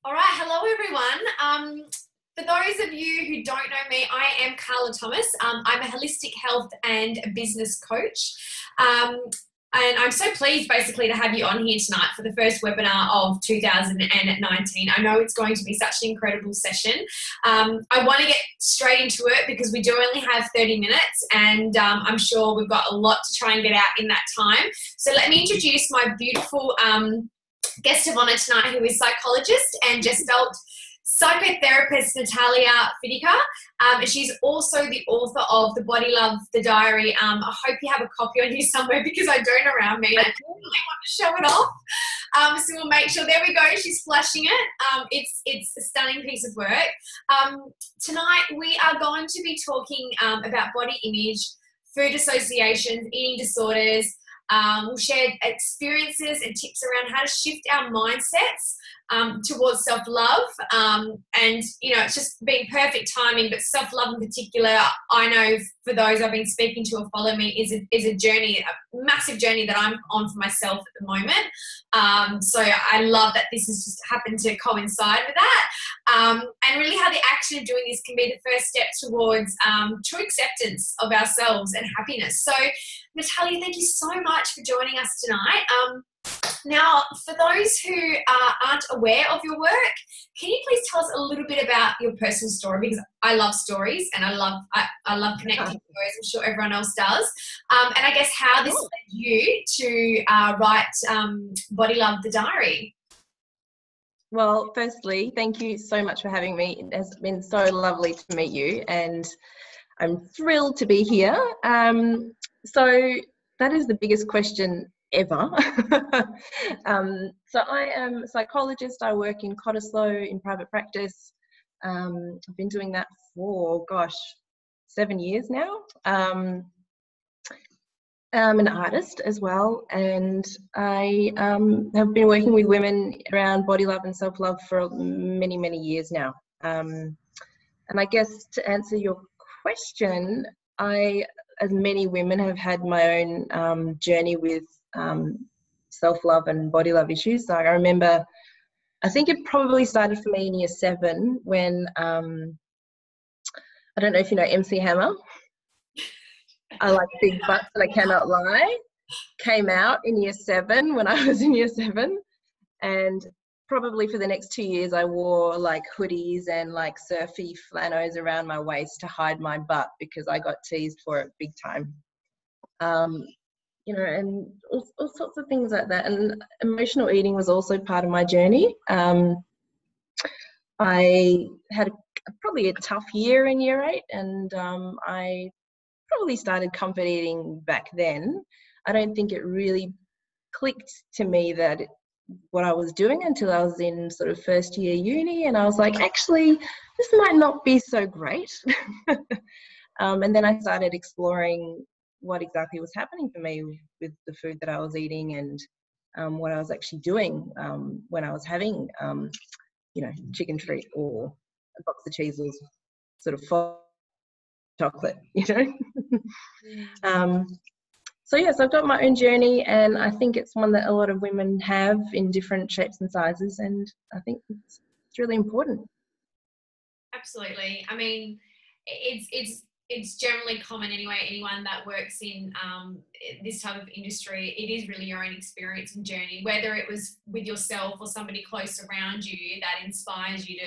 All right, hello everyone. For those of you who don't know me, I am Carla Thomas. I'm a holistic health and business coach. And I'm so pleased basically to have you on here tonight for the first webinar of 2019. I know it's going to be such an incredible session. I want to get straight into it because we do only have 30 minutes and I'm sure we've got a lot to try and get out in that time. So let me introduce my beautiful guest of honor tonight, who is psychologist and Gestalt psychotherapist Natalia Fidyka. She's also the author of The Body Love, The Diary. I hope you have a copy on you somewhere because I don't around me. I really want to show it off. So we'll make sure. There we go. She's flashing it. It's a stunning piece of work. Tonight we are going to be talking about body image, food associations, eating disorders. We'll share experiences and tips around how to shift our mindsets towards self-love. And, you know, it's just been perfect timing, but self-love in particular, I know for those I've been speaking to or follow me is a journey, a massive journey that I'm on for myself at the moment. So I love that this has just happened to coincide with that. And really how the action of doing this can be the first step towards true acceptance of ourselves and happiness. So Natalia, thank you so much for joining us tonight. Now, for those who aren't aware of your work, can you please tell us a little bit about your personal story? Because I love stories and I love connecting stories. I'm sure everyone else does. And I guess how this led you to write Body Love, The Diary. Well, firstly, thank you so much for having me. It has been so lovely to meet you and I'm thrilled to be here. So that is the biggest question ever. So I am a psychologist. I work in Cottesloe in private practice. I've been doing that for, 7 years now. I'm an artist as well, and I have been working with women around body love and self-love for many, many years now. And I guess to answer your question, I, as many women, have had my own journey with self-love and body love issues. So I remember, I think it probably started for me in year 7 when, I don't know if you know MC Hammer. I like big butts and I cannot lie. Came out in year 7 when I was in year 7. And probably for the next 2 years, I wore like hoodies and like surfy flannels around my waist to hide my butt because I got teased for it big time. You know, and all sorts of things like that. And emotional eating was also part of my journey. I had probably a tough year in year 8, and I probably started comfort eating back then. I don't think it really clicked to me that what I was doing until I was in sort of first year uni, and I was like, actually, this might not be so great. And then I started exploring what exactly was happening for me with the food that I was eating and what I was actually doing when I was having, you know, chicken treat or a box of cheese or sort of chocolate, you know. So yes, I've got my own journey, and I think it's one that a lot of women have in different shapes and sizes, and I think it's really important. Absolutely. I mean, it's generally common anyway. Anyone that works in this type of industry, it is really your own experience and journey, whether it was with yourself or somebody close around you that inspires you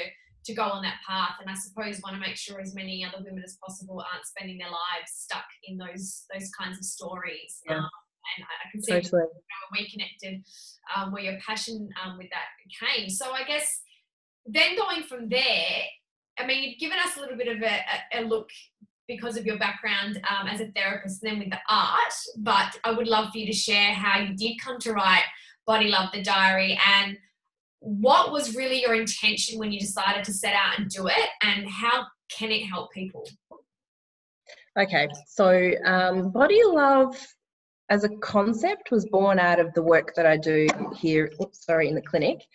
to go on that path. And I suppose want to make sure as many other women as possible aren't spending their lives stuck in those kinds of stories. Yeah. And I can see Totally. when we connected where your passion with that came. So I guess then going from there, I mean, you've given us a little bit of a look because of your background as a therapist and then with the art, but I would love for you to share how you did come to write Body Love, The Diary, and what was really your intention when you decided to set out and do it, and how can it help people? Okay, so body love as a concept was born out of the work that I do here, in the clinic.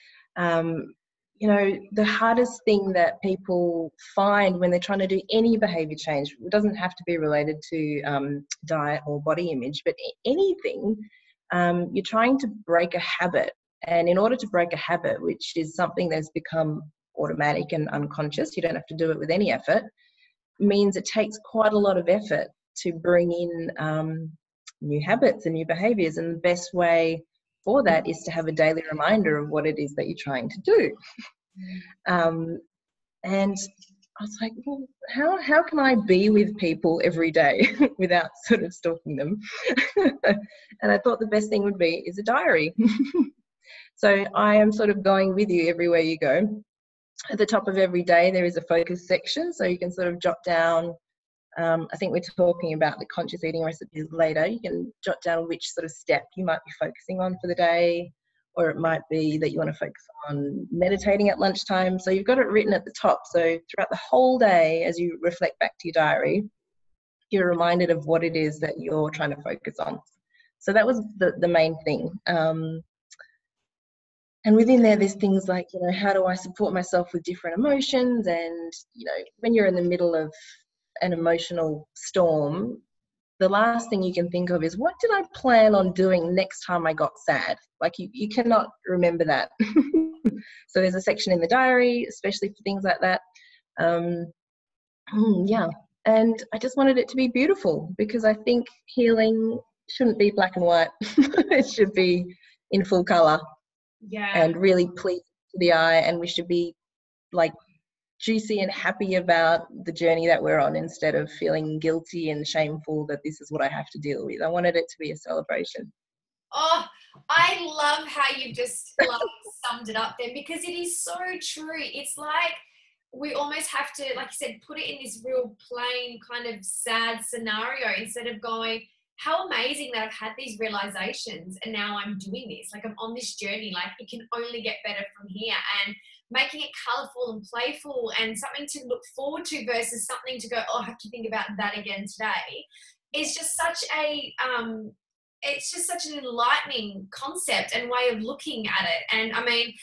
You know, the hardest thing that people find when they're trying to do any behaviour change, it doesn't have to be related to diet or body image, but anything, you're trying to break a habit. And in order to break a habit, which is something that's become automatic and unconscious, you don't have to do it with any effort, means it takes quite a lot of effort to bring in new habits and new behaviors. And the best way for that is to have a daily reminder of what it is that you're trying to do. And I was like, well, how can I be with people every day without sort of stalking them? And I thought the best thing would be is a diary. So I am sort of going with you everywhere you go. At the top of every day, there is a focus section, so you can sort of jot down, I think we're talking about the conscious eating recipes later, you can jot down which sort of step you might be focusing on for the day, or it might be that you want to focus on meditating at lunchtime. So you've got it written at the top. So throughout the whole day, as you reflect back to your diary, you're reminded of what it is that you're trying to focus on. So that was the main thing. And within there's things like, how do I support myself with different emotions? And, when you're in the middle of an emotional storm, the last thing you can think of is, what did I plan on doing next time I got sad? Like you cannot remember that. So there's a section in the diary, especially for things like that. Yeah. And I just wanted it to be beautiful, because I think healing shouldn't be black and white. It should be in full color. Yeah. And really pleasing to the eye, and we should be like juicy and happy about the journey that we're on, instead of feeling guilty and shameful that this is what I have to deal with. I wanted it to be a celebration. Oh, I love how you just summed it up then, because it is so true. It's like we almost have to, like you said, put it in this real plain kind of sad scenario, instead of going, how amazing that I've had these realizations and now I'm doing this. Like, I'm on this journey. Like, it can only get better from here. And making it colorful and playful and something to look forward to versus something to go, oh, I have to think about that again today, is just such a it's just such an enlightening concept and way of looking at it. And I mean,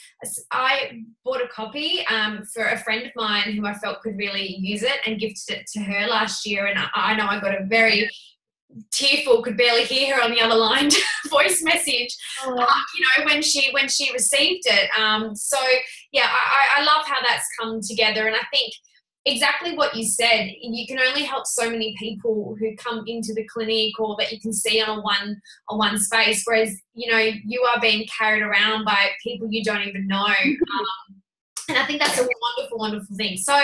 I bought a copy for a friend of mine who I felt could really use it, and gifted it to her last year. And I know I got a very tearful, could barely hear her on the other line, voice message, when she received it. So yeah, I love how that's come together. And I think exactly what you said, you can only help so many people who come into the clinic, or that you can see on one space, whereas you are being carried around by people you don't even know. And I think that's a wonderful, wonderful thing. So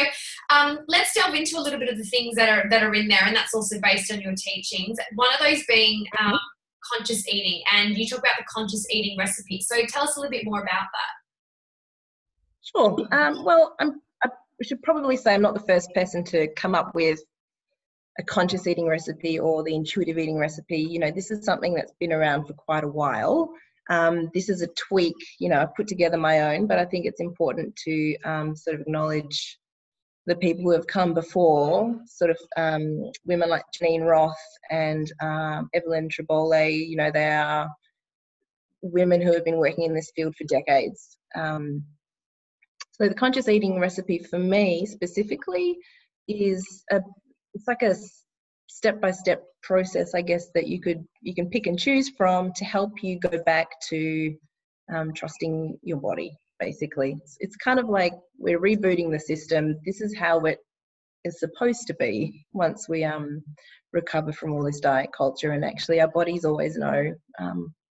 let's delve into a little bit of the things that are in there, and that's also based on your teachings. One of those being conscious eating, and you talk about the conscious eating recipe. So tell us a little bit more about that. Sure. Well, I should probably say I'm not the first person to come up with a conscious eating recipe or the intuitive eating recipe. This is something that's been around for quite a while. This is a tweak, I've put together my own, but I think it's important to sort of acknowledge the people who have come before, sort of women like Janine Roth and Evelyn Tribole. They are women who have been working in this field for decades. So the conscious eating recipe for me specifically is it's like a step-by-step process, I guess, that you can pick and choose from to help you go back to trusting your body, basically. It's kind of like we're rebooting the system. This is how it is supposed to be once we recover from all this diet culture. And actually our bodies always know.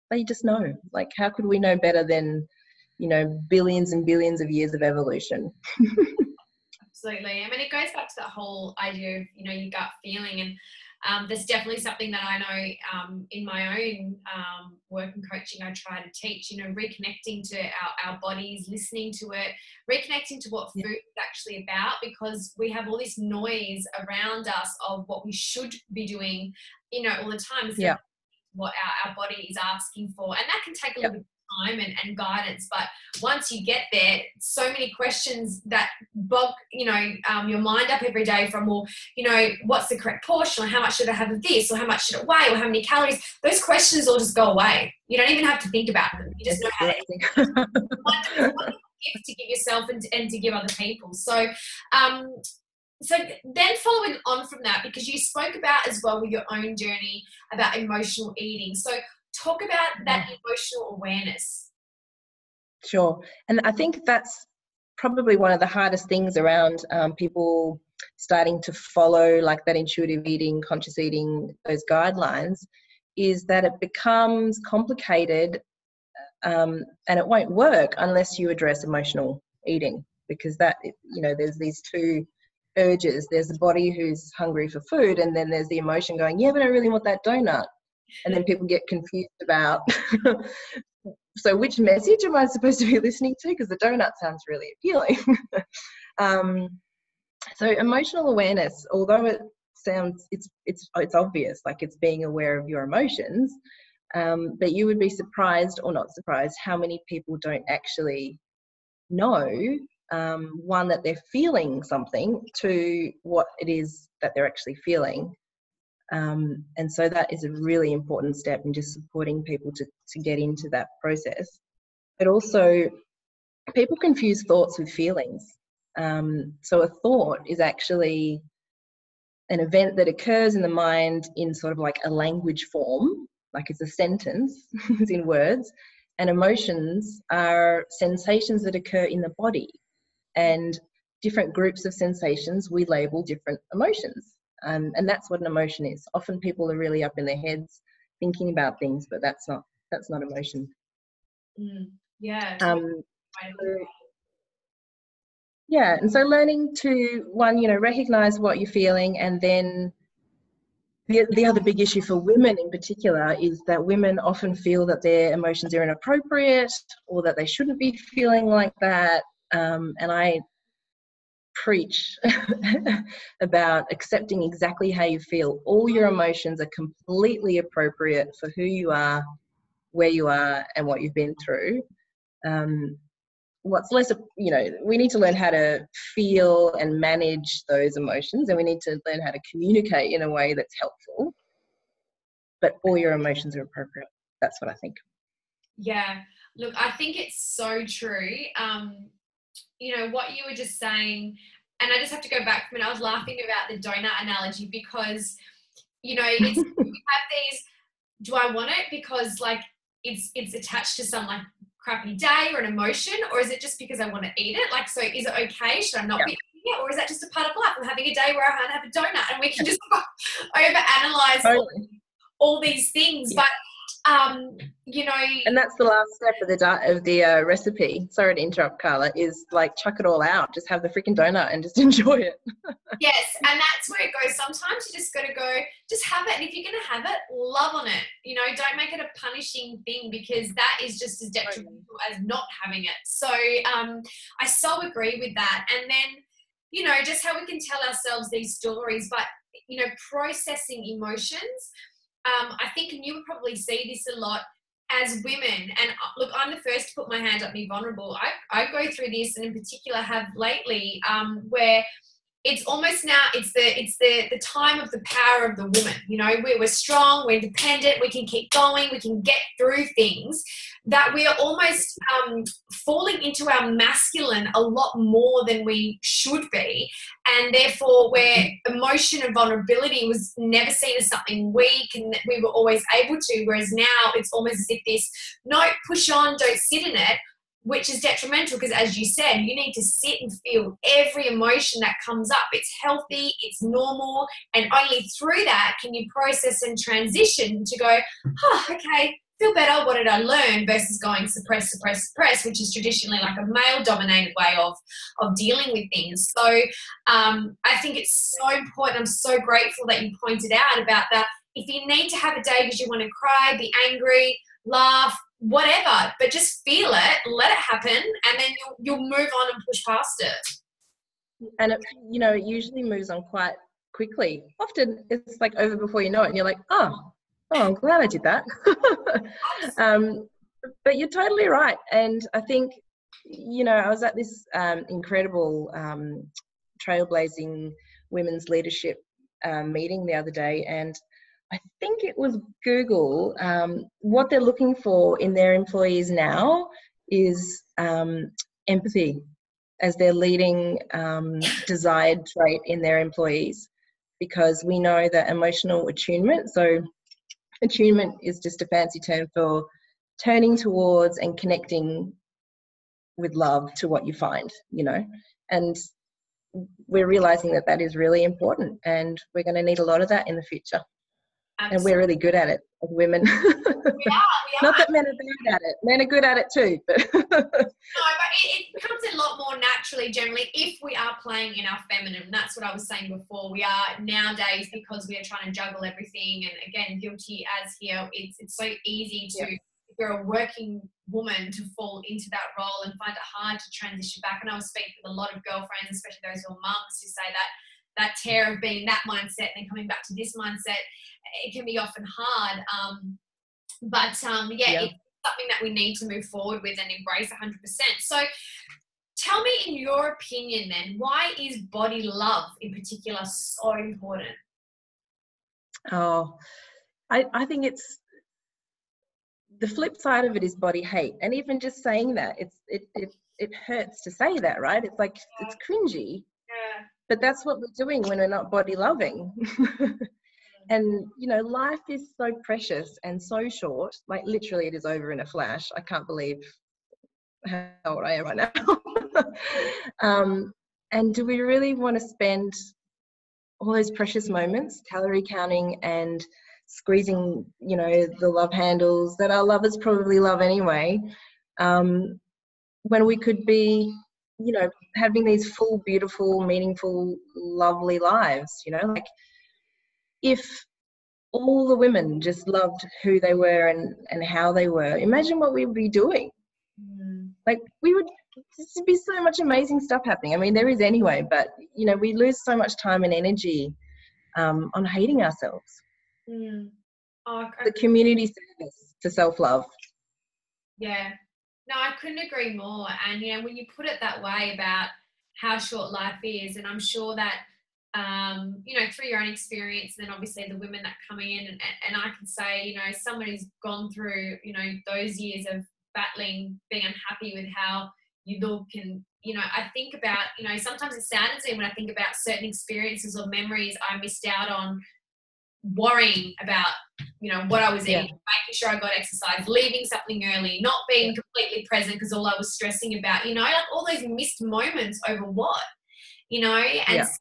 They just know. Like, how could we know better than billions and billions of years of evolution? Absolutely. I mean, it goes back to that whole idea of, your gut feeling. And there's definitely something that I know in my own work and coaching I try to teach, reconnecting to our bodies, listening to it, reconnecting to what food is actually about, because we have all this noise around us of what we should be doing, all the time. So what our body is asking for. And that can take a little bit of time and guidance, but once you get there, so many questions that bog your mind up every day, from what's the correct portion, or how much should I have of this, or how much should it weigh, or how many calories. Those questions all just go away. You don't even have to think about them. You just know how to one gift to give yourself and to give other people. So so then following on from that, because you spoke about as well with your own journey about emotional eating. So talk about that emotional awareness. Sure. And I think that's probably one of the hardest things around people starting to follow like that intuitive eating, conscious eating, those guidelines, is that it becomes complicated, and it won't work unless you address emotional eating, because that, you know, there's these two urges. There's the body who's hungry for food, and then there's the emotion going, yeah, but I really want that donut. And then people get confused about so which message am I supposed to be listening to, because the donut sounds really appealing. So emotional awareness, although it sounds, it's obvious, like it's being aware of your emotions, but you would be surprised, or not surprised, how many people don't actually know, one, that they're feeling something, to what it is that they're actually feeling. And so that is a really important step in just supporting people to get into that process. But also, people confuse thoughts with feelings. So a thought is actually an event that occurs in the mind in sort of like a language form, like it's a sentence, it's in words, and emotions are sensations that occur in the body. And different groups of sensations, we label different emotions. And that's what an emotion is. Often people are really up in their heads thinking about things, but that's not emotion. Yeah. Yeah, and so learning to, one, you know, recognize what you're feeling, and then the other big issue for women in particular is that women often feel that their emotions are inappropriate, or that they shouldn't be feeling like that. And I preach about accepting exactly how you feel. All your emotions are completely appropriate for who you are, where you are, and what you've been through. What's less, you know, we need to learn how to feel and manage those emotions, and we need to learn how to communicate in a way that's helpful. But all your emotions are appropriate. That's what I think. Yeah. Look, I think it's so true. You know, what you were just saying, and I just have to go back from it. I was laughing about the donut analogy because, you know, it's we have these, do I want it because like it's attached to some like crappy day or an emotion, or is it just because I want to eat it? Like, so is it okay? Should I not be eating it? Or is that just a part of life? I'm having a day where I can't have a donut, and we can just overanalyze all these things. But you know, and that's the last step of the recipe. Sorry to interrupt, Carla. Is like chuck it all out. Just have the freaking donut and just enjoy it. Yes, and that's where it goes. Sometimes you just got to go, just have it. And if you're going to have it, love on it. You know, don't make it a punishing thing, because that is just as detrimental as not having it. So I so agree with that. And then, you know, just how we can tell ourselves these stories, but, you know, processing emotions. I think, and you would probably see this a lot as women, and look, I'm the first to put my hand up and be vulnerable. I go through this, and in particular have lately, where it's almost now it's the time of the power of the woman. You know, we're strong, we're independent, we can keep going, we can get through things, that we are almost falling into our masculine a lot more than we should be. And therefore, where emotion and vulnerability was never seen as something weak, and we were always able to, whereas now it's almost as if this, no, push on, don't sit in it, which is detrimental, because as you said, you need to sit and feel every emotion that comes up. It's healthy, it's normal, and only through that can you process and transition to go, oh, okay, feel better, what did I learn, versus going suppress, suppress, suppress, which is traditionally like a male-dominated way of dealing with things. So I think it's so important. I'm so grateful that you pointed out about that. If you need to have a day because you want to cry, be angry, laugh, whatever, but just feel it, let it happen, and then you'll move on and push past it. And it, you know, it usually moves on quite quickly. Often it's like over before you know it, and you're like, oh, I'm glad I did that. But you're totally right. And I think, you know, I was at this incredible trailblazing women's leadership meeting the other day, and I think it was Google. What they're looking for in their employees now is empathy as their leading desired trait in their employees, because we know that emotional attunement, so attunement is just a fancy term for turning towards and connecting with love to what you find, you know. And we're realizing that that is really important, and we're going to need a lot of that in the future. Absolutely. And we're really good at it as women. We are. Not that men are bad at it. Men are good at it too. But No, but it comes a lot more naturally generally if we are playing in our feminine. That's what I was saying before. We are nowadays, because we are trying to juggle everything, and again, guilty as here, it's so easy to, if you're a working woman, to fall into that role and find it hard to transition back. And I was speaking with a lot of girlfriends, especially those who are mums, who say that tear of being that mindset and then coming back to this mindset, it can be often hard. But it's something that we need to move forward with and embrace 100%. So tell me, in your opinion then, why is body love in particular so important? Oh, I think it's, the flip side of it is body hate. And even just saying that, it hurts to say that, right? It's like, it's cringy. Yeah. But that's what we're doing when we're not body loving. And, you know, life is so precious and so short. Like, literally, it is over in a flash. I can't believe how old I am right now. And do we really want to spend all those precious moments calorie counting and squeezing, you know, the love handles that our lovers probably love anyway, when we could be, you know, having these full, beautiful, meaningful, lovely lives, you know? Like, if all the women just loved who they were and how they were, imagine what we would be doing. Like, we would, there'd be so much amazing stuff happening. I mean, there is anyway, but, you know, we lose so much time and energy on hating ourselves. The community service to self-love. Yeah. No, I couldn't agree more. And, you know, when you put it that way about how short life is, and I'm sure that, you know, through your own experience, and then obviously the women that come in, and I can say, you know, someone who's gone through, you know, those years of battling, being unhappy with how you look, and, you know, I think about, you know, sometimes it saddens me when I think about certain experiences or memories I missed out on, worrying about, you know, what I was eating, making sure I got exercise, leaving something early, not being completely present because all I was stressing about, you know, like all those missed moments over what? You know, and so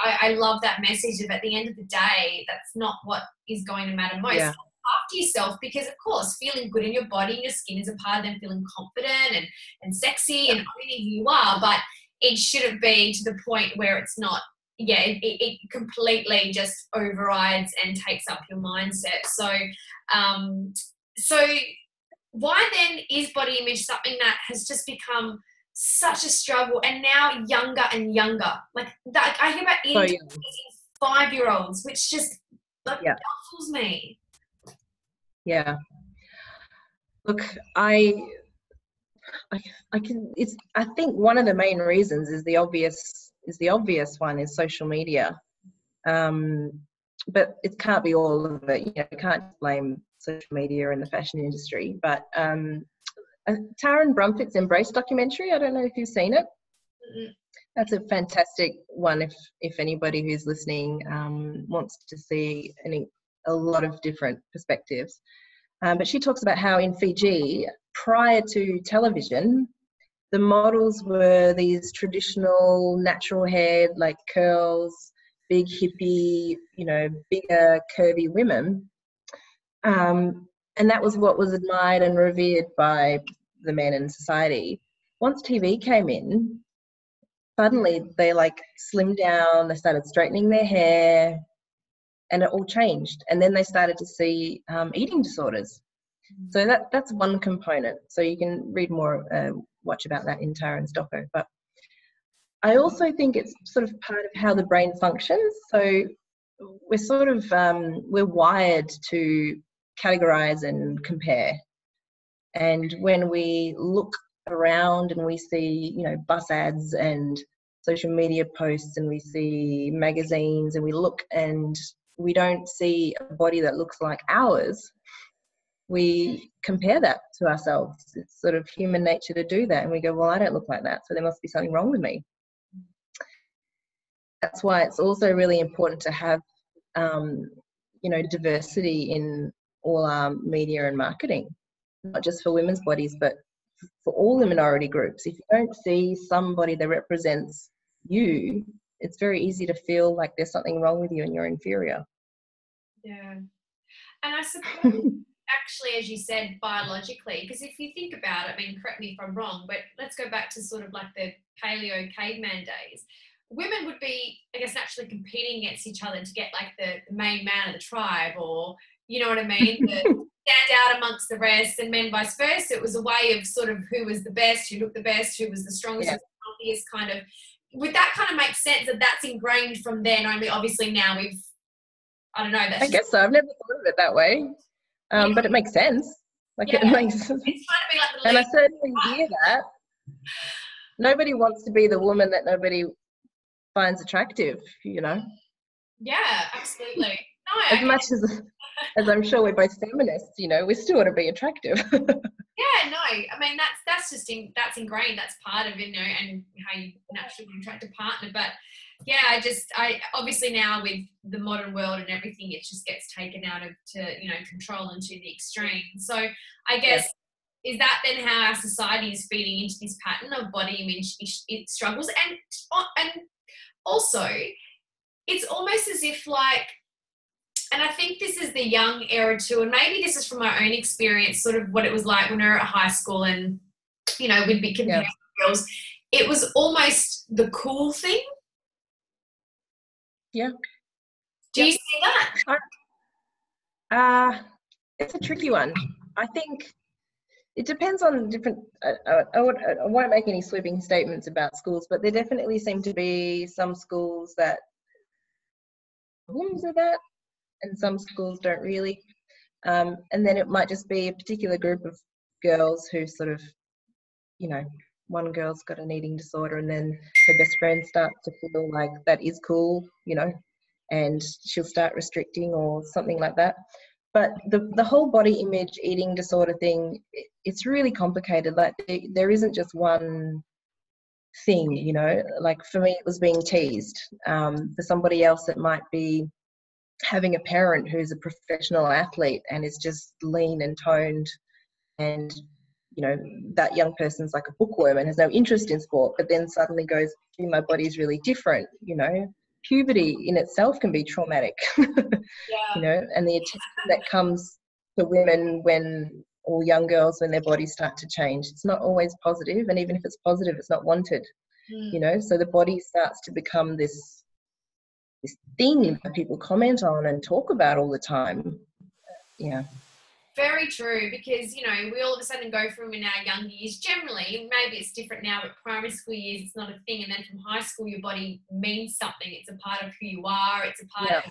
I love that message of, at the end of the day, that's not what is going to matter most. After yourself, because of course feeling good in your body and your skin is a part of them feeling confident and sexy and owning who you are, but it shouldn't be to the point where it's not, it completely just overrides and takes up your mindset. So so why then is body image something that has just become such a struggle, and now younger and younger? Like that, I hear about 5-year-olds, which just baffles me. Yeah. Look, I think one of the main reasons is the obvious one is social media. But it can't be all of it. You know, you can't blame social media and the fashion industry. But Taryn Brumfitt's Embrace documentary, I don't know if you've seen it. That's a fantastic one if anybody who's listening wants to see a lot of different perspectives. But she talks about how in Fiji, prior to television, the models were these traditional natural haired, like curls, big hippie, you know, bigger curvy women. And that was what was admired and revered by the men in society. Once TV came in, suddenly they like slimmed down, they started straightening their hair, and it all changed. And then they started to see eating disorders. So that's one component. So you can read more, watch about that in Taryn's doco. But I also think it's sort of part of how the brain functions. So we're sort of, we're wired to categorize and compare. And when we look around and we see, you know, bus ads and social media posts, and we see magazines, and we look and we don't see a body that looks like ours, we compare that to ourselves. It's sort of human nature to do that. And we go, well, I don't look like that, so there must be something wrong with me. That's why it's also really important to have, you know, diversity in all our media and marketing, not just for women's bodies, but for all the minority groups. If you don't see somebody that represents you, it's very easy to feel like there's something wrong with you and you're inferior. Yeah. And I suppose, actually, as you said, biologically, because if you think about it, I mean, correct me if I'm wrong, but let's go back to sort of like the paleo caveman days. Women would be, I guess, naturally competing against each other to get like the main man of the tribe, or, you know what I mean, to stand out amongst the rest, and men vice versa. It was a way of sort of who was the best, who looked the best, who was the strongest, who was the healthiest, kind of. Would that kind of make sense that that's ingrained from then? Only obviously now we've, I don't know. I guess so. I've never thought of it that way, but it makes sense. Like it makes sense. It's trying to be like the and I certainly hear that. Nobody wants to be the woman that nobody finds attractive, you know. Yeah, absolutely. No, as much as I'm sure we're both feminists, you know, we still want to be attractive. Yeah, no, I mean that's just that's ingrained. That's part of it, you know, and how you naturally attract a partner. But yeah, I obviously now with the modern world and everything, it just gets taken out of control into the extreme. So I guess is that then how our society is feeding into this pattern of body image struggles, and also it's almost as if like. And I think this is the young era too, and maybe this is from my own experience, sort of what it was like when we were at high school and, you know, we'd be compared to girls. It was almost the cool thing. Yeah. Do you see that? It's a tricky one. I think it depends on different, I won't make any sweeping statements about schools, but there definitely seem to be some schools that problems with that, and some schools don't really. And then it might just be a particular group of girls who sort of, you know, one girl's got an eating disorder and then her best friend starts to feel like that is cool, you know, and she'll start restricting or something like that. But the whole body image eating disorder thing, it's really complicated. Like there isn't just one thing, you know. Like for me, it was being teased. For somebody else, it might be having a parent who's a professional athlete and is just lean and toned, and you know that young person's like a bookworm and has no interest in sport, but then suddenly goes, gee, my body's really different. You know, puberty in itself can be traumatic. You know, and the attention that comes to women or young girls when their bodies start to change, it's not always positive, and even if it's positive, it's not wanted. You know, so the body starts to become this thing that people comment on and talk about all the time. Yeah. Very true, because, you know, we all of a sudden go from in our young years, generally, maybe it's different now, but primary school years, it's not a thing. And then from high school, your body means something. It's a part of who you are. It's a part of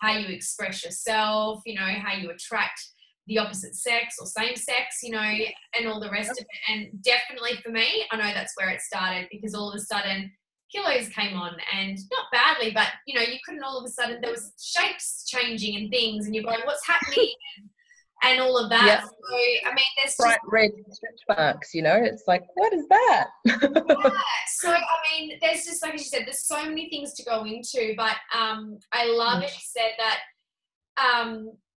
how you express yourself, you know, how you attract the opposite sex or same sex, you know, and all the rest of it. And definitely for me, I know that's where it started, because all of a sudden kilos came on, and not badly, but, you know, you couldn't all of a sudden, there was shapes changing and things, and you're going, what's happening? And all of that. So, I mean, there's bright red stretch marks, you know, it's like, what is that? So, I mean, there's just, like you said, there's so many things to go into, but I love it. You said that,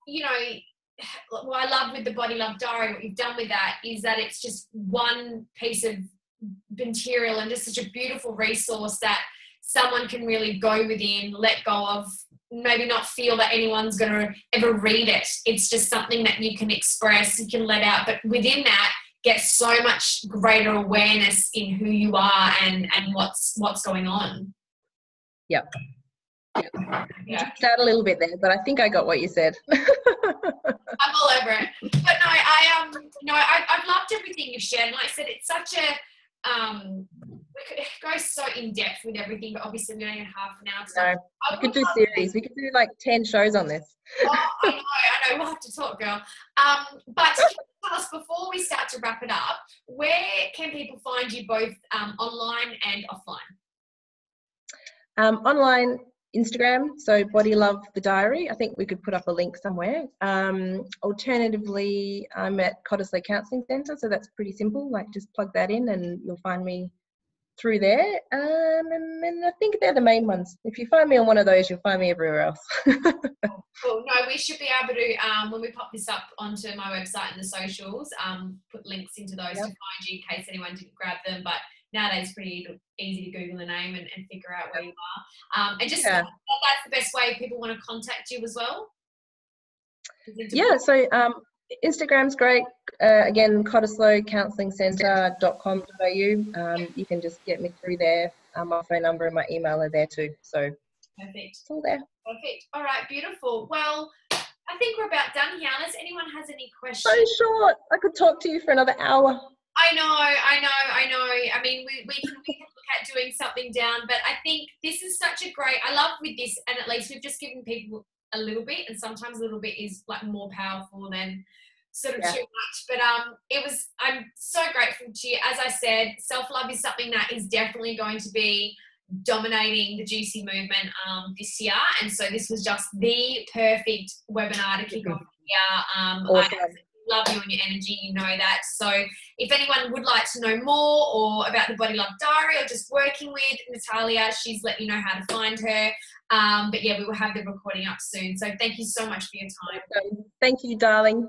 you know, what I love with the Body Love Diary, what you've done with that is that it's just one piece of material and just such a beautiful resource that someone can really go within, let go of, maybe not feel that anyone's going to ever read it. It's just something that you can express, you can let out, but within that get so much greater awareness in who you are and what's going on. Yep. You just out a little bit there, but I think I got what you said. I'm all over it. But no, I've loved everything you've shared. Like I said, it's such a we could go so in depth with everything, but obviously we only have half an hour. So we could do series. We could do like 10 shows on this. Oh, I know. We'll have to talk, girl. But tell us, before we start to wrap it up, where can people find you both online and offline? Online, Instagram, so Body Love the Diary. I think we could put up a link somewhere. Alternatively, I'm at Cottesloe Counselling Centre, so that's pretty simple. Like, just plug that in and you'll find me through there. And I think they're the main ones. If you find me on one of those, you'll find me everywhere else. Well, no, we should be able to, when we pop this up onto my website and the socials, put links into those to find you in case anyone didn't grab them. But nowadays it's pretty easy to Google a name and figure out where you are. And just that's the best way people want to contact you as well. Yeah, so Instagram's great. Again, cottesloecounselingcentre.com.au. You can just get me through there. My phone number and my email are there too. So perfect. It's all there. Perfect. All right, beautiful. Well, I think we're about done here. Unless anyone has any questions. So short. I could talk to you for another hour. I know. I mean, we can look at doing something down, but I think this is such a great, I love with this, and at least we've just given people a little bit, and sometimes a little bit is like more powerful than sort of too much. But I'm so grateful to you. As I said, self-love is something that is definitely going to be dominating the Juicy movement this year, and so this was just the perfect webinar to kick off the year. Awesome. I love you and your energy, you know that. So if anyone would like to know more or about the Body Love Diary or just working with Natalia, she's let you know how to find her. But yeah, we will have the recording up soon. So thank you so much for your time. Thank you, darling.